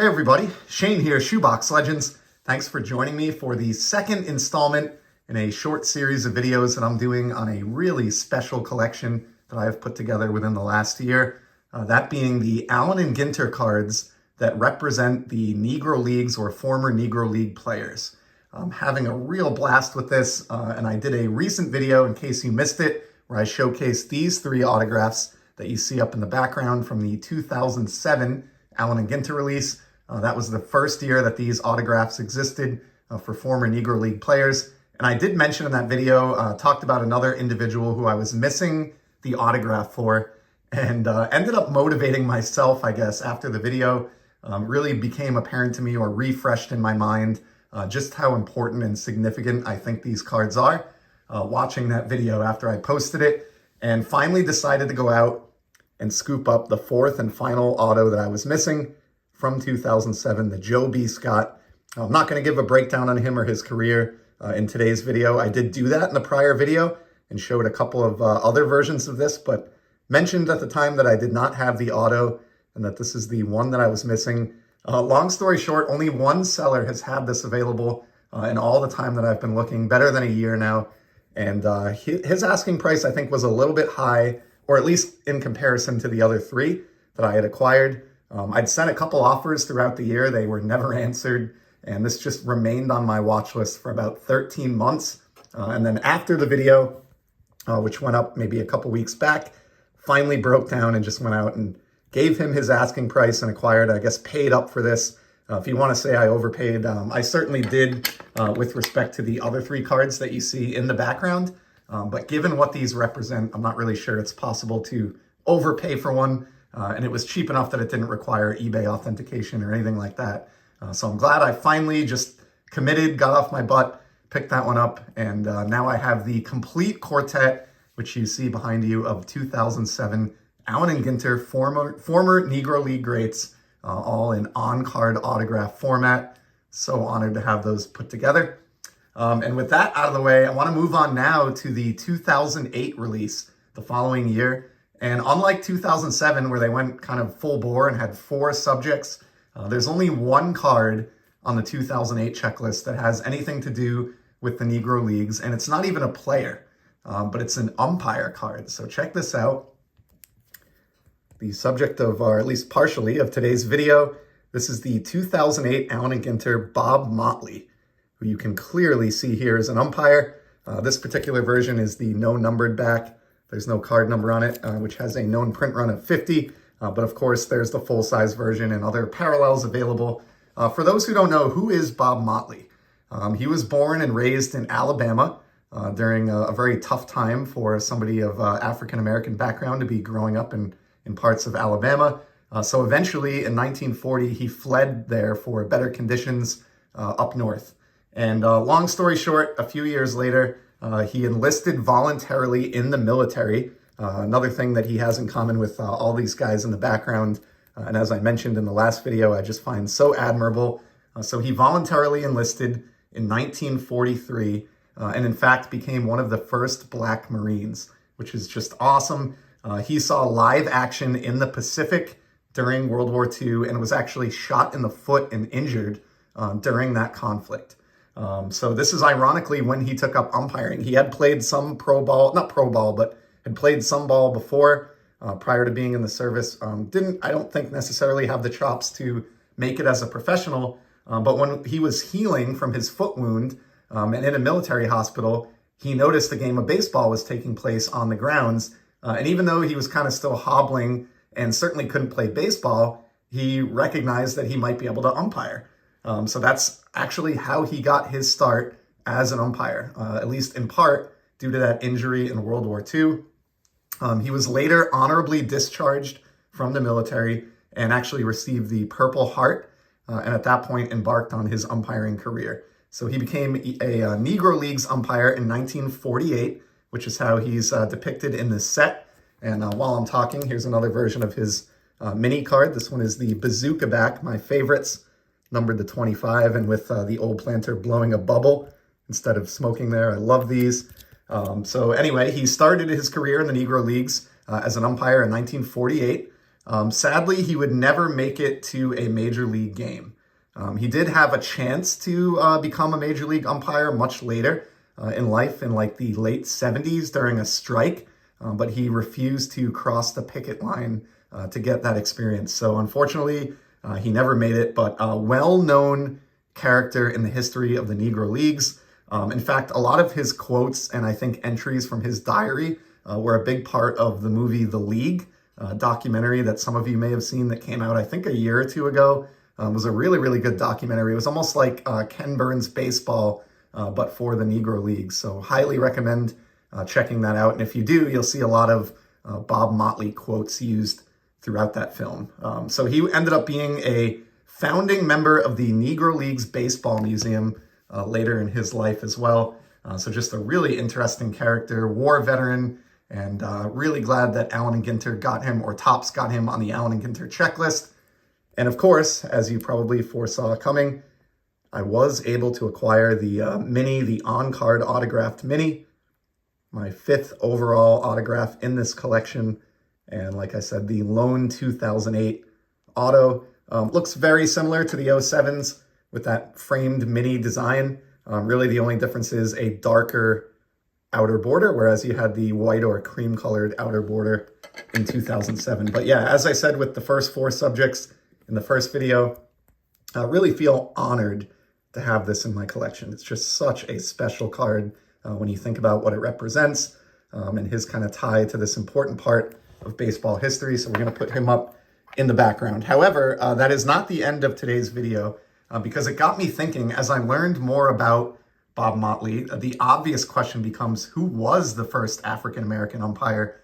Hey everybody, Shane here, Shoebox Legends. Thanks for joining me for the second installment in a short series of videos that I'm doing on a really special collection that I have put together within the last year. That being the Allen Ginter cards that represent the Negro Leagues or former Negro League players. I'm having a real blast with this, and I did a recent video, in case you missed it, where I showcased these three autographs that you see up in the background from the 2007 Allen Ginter release. That was the first year that these autographs existed for former Negro League players. And I did mention in that video, talked about another individual who I was missing the autograph for, and ended up motivating myself, I guess, after the video. Really became apparent to me, or refreshed in my mind, just how important and significant I think these cards are. Watching that video after I posted it, and finally decided to go out and scoop up the fourth and final auto that I was missing from 2007, the Joe B. Scott. I'm not going to give a breakdown on him or his career in today's video. I did do that in the prior video and showed a couple of other versions of this, but mentioned at the time that I did not have the auto and that this is the one that I was missing. Long story short, only one seller has had this available in all the time that I've been looking, better than a year now. And his asking price, I think, was a little bit high, or at least in comparison to the other three that I had acquired. I'd sent a couple offers throughout the year. They were never answered, and this just remained on my watch list for about 13 months. And then after the video, which went up maybe a couple weeks back, finally broke down and just went out and gave him his asking price and acquired, I guess, paid up for this. If you want to say I overpaid, I certainly did with respect to the other three cards that you see in the background. But given what these represent, I'm not really sure it's possible to overpay for one. And it was cheap enough that it didn't require eBay authentication or anything like that. So I'm glad I finally just committed, got off my butt, picked that one up. And now I have the complete quartet, which you see behind you, of 2007 Allen Ginter, former Negro League greats, all in on-card autograph format. So honored to have those put together. And with that out of the way, I want to move on now to the 2008 release the following year. And unlike 2007, where they went kind of full bore and had four subjects, there's only one card on the 2008 checklist that has anything to do with the Negro Leagues, and it's not even a player, but it's an umpire card. So check this out. The subject of, or at least partially, of today's video, this is the 2008 Allen Ginter Bob Motley, who you can clearly see here as an umpire. This particular version is the no numbered back. There's no card number on it, which has a known print run of 50. But of course, there's the full-size version and other parallels available. For those who don't know, who is Bob Motley? He was born and raised in Alabama during a very tough time for somebody of African-American background to be growing up in parts of Alabama. So eventually, in 1940, he fled there for better conditions up north. And long story short, a few years later, he enlisted voluntarily in the military. Another thing that he has in common with all these guys in the background, and as I mentioned in the last video, I just find so admirable. So he voluntarily enlisted in 1943, and in fact became one of the first Black Marines, which is just awesome. He saw live action in the Pacific during World War II and was actually shot in the foot and injured during that conflict. So this is ironically when he took up umpiring. He had played some pro ball, not pro ball, but had played some ball before, prior to being in the service. Didn't, I don't think, necessarily have the chops to make it as a professional. But when he was healing from his foot wound and in a military hospital, he noticed a game of baseball was taking place on the grounds. And even though he was kind of still hobbling and certainly couldn't play baseball, he recognized that he might be able to umpire. So that's actually how he got his start as an umpire, at least in part due to that injury in World War II. He was later honorably discharged from the military and actually received the Purple Heart, and at that point embarked on his umpiring career. So he became a Negro Leagues umpire in 1948, which is how he's depicted in this set. And while I'm talking, here's another version of his mini card. This one is the bazooka back, my favorites, numbered to 25, and with the old planter blowing a bubble instead of smoking there. I love these. So anyway, he started his career in the Negro Leagues as an umpire in 1948. Sadly, he would never make it to a major league game. He did have a chance to become a major league umpire much later in life, in like the late 70s during a strike, but he refused to cross the picket line to get that experience. So unfortunately, he never made it, but a well-known character in the history of the Negro Leagues. In fact, a lot of his quotes and I think entries from his diary were a big part of the movie The League, documentary that some of you may have seen that came out, I think, a year or two ago. It was a really, really good documentary. It was almost like Ken Burns' baseball, but for the Negro Leagues. So highly recommend checking that out. And if you do, you'll see a lot of Bob Motley quotes used throughout that film. So he ended up being a founding member of the Negro Leagues Baseball Museum later in his life as well. So just a really interesting character, war veteran, and really glad that Allen Ginter got him, or Topps got him on the Allen Ginter checklist. And of course, as you probably foresaw coming, I was able to acquire the mini, the on-card autographed mini, my 5th overall autograph in this collection. And like I said, the lone 2008 auto looks very similar to the 07s with that framed mini design. Really the only difference is a darker outer border, whereas you had the white or cream colored outer border in 2007. But yeah, as I said with the first 4 subjects in the first video, I really feel honored to have this in my collection. It's just such a special card when you think about what it represents and his kind of tie to this important part of baseball history. So we're going to put him up in the background. However, that is not the end of today's video because it got me thinking as I learned more about Bob Motley. The obvious question becomes, who was the first African-American umpire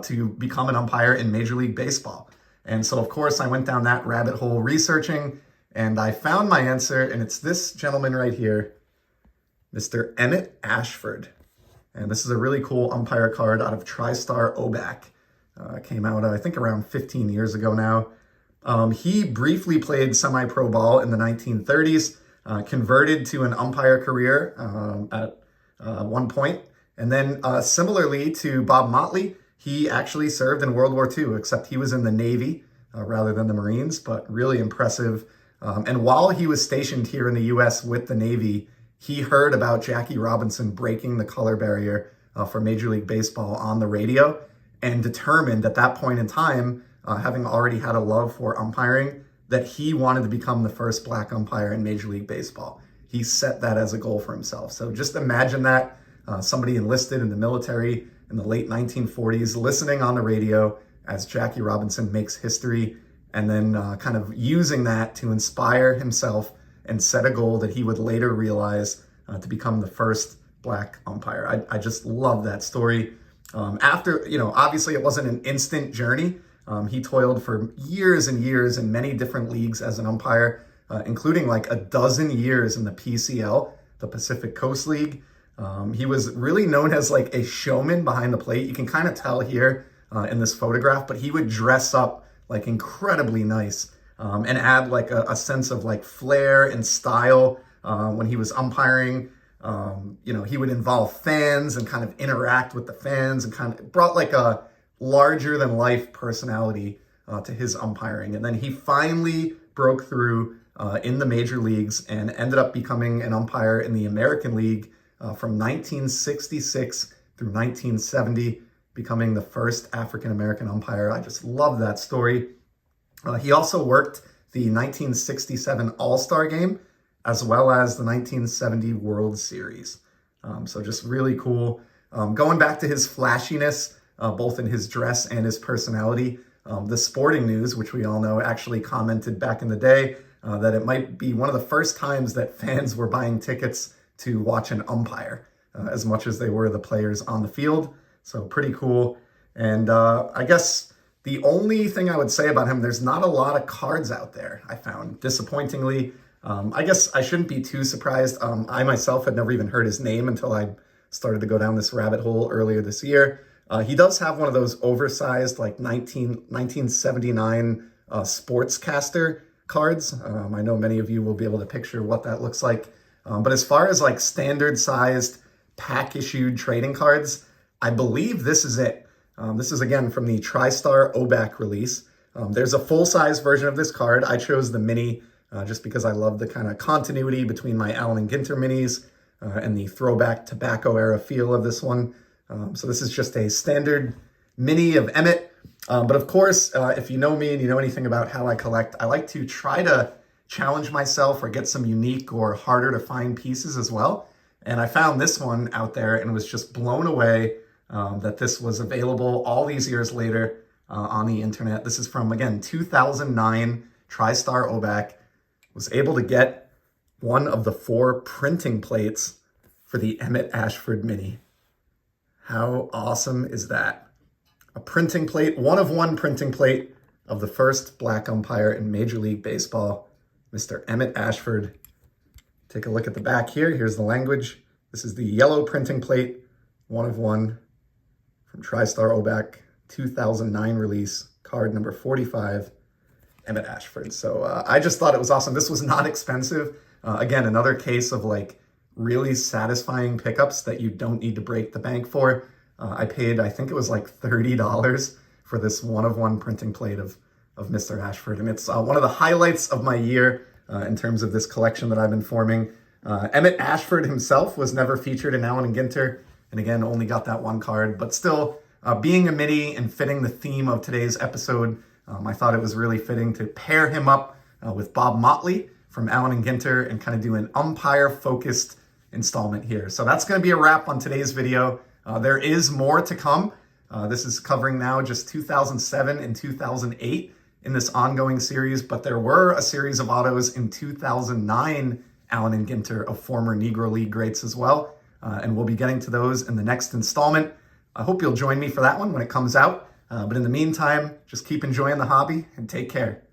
to become an umpire in Major League Baseball? And so, of course, I went down that rabbit hole researching, and I found my answer, and it's this gentleman right here, Mr. Emmett Ashford. And this is a really cool umpire card out of TriStar OBAC. Came out, I think, around 15 years ago now. He briefly played semi-pro ball in the 1930s, converted to an umpire career at one point. And then similarly to Bob Motley, he actually served in World War II, except he was in the Navy rather than the Marines, but really impressive. And while he was stationed here in the U.S. with the Navy, he heard about Jackie Robinson breaking the color barrier for Major League Baseball on the radio, and determined at that point in time, having already had a love for umpiring, that he wanted to become the first black umpire in Major League Baseball. He set that as a goal for himself. So just imagine that, somebody enlisted in the military in the late 1940s, listening on the radio as Jackie Robinson makes history, and then kind of using that to inspire himself and set a goal that he would later realize to become the first black umpire. I just love that story. After, obviously it wasn't an instant journey. He toiled for years and years in many different leagues as an umpire, including like a dozen years in the PCL, the Pacific Coast League. He was really known as like a showman behind the plate. You can kind of tell here in this photograph, but he would dress up like incredibly nice and add like a sense of like flair and style when he was umpiring. He would involve fans and kind of interact with the fans, and kind of brought like a larger than life personality to his umpiring. And then he finally broke through in the major leagues and ended up becoming an umpire in the American League from 1966 through 1970, becoming the first African-American umpire. I just love that story. He also worked the 1967 All-Star Game, as well as the 1970 World Series. So just really cool. Going back to his flashiness, both in his dress and his personality, the Sporting News, which we all know, actually commented back in the day that it might be one of the first times that fans were buying tickets to watch an umpire as much as they were the players on the field. So pretty cool. And I guess the only thing I would say about him, there's not a lot of cards out there, I found, disappointingly. I guess I shouldn't be too surprised. I myself had never even heard his name until I started to go down this rabbit hole earlier this year. He does have one of those oversized, like 1979 sportscaster cards. I know many of you will be able to picture what that looks like. But as far as like standard sized pack issued trading cards, I believe this is it. This is again from the TriStar OBAC release. There's a full-size version of this card. I chose the mini just because I love the kind of continuity between my Allen Ginter minis and the throwback tobacco era feel of this one. So this is just a standard mini of Emmett. But of course, if you know me and you know anything about how I collect, I like to try to challenge myself or get some unique or harder to find pieces as well. And I found this one out there and was just blown away that this was available all these years later on the internet. This is from, again, 2009 TriStar Obac. Was able to get one of the 4 printing plates for the Emmett Ashford Mini. How awesome is that? A printing plate, one of one printing plate of the first black umpire in Major League Baseball, Mr. Emmett Ashford. Take a look at the back here. Here's the language. This is the yellow printing plate, one of one from TriStar Obac, 2009 release, card number 45, Emmett Ashford. So I just thought it was awesome. This was not expensive. Again, another case of like really satisfying pickups that you don't need to break the bank for. I paid, I think it was like $30 for this one of one printing plate of Mr. Ashford. And it's one of the highlights of my year in terms of this collection that I've been forming. Emmett Ashford himself was never featured in Allen Ginter. And again, only got that one card, but still being a mini and fitting the theme of today's episode, I thought it was really fitting to pair him up with Bob Motley from Allen and Ginter and kind of do an umpire-focused installment here. So that's going to be a wrap on today's video. There is more to come. This is covering now just 2007 and 2008 in this ongoing series, but there were a series of autos in 2009 Allen and Ginter of former Negro League greats as well, and we'll be getting to those in the next installment. I hope you'll join me for that one when it comes out. But in the meantime, just keep enjoying the hobby and take care.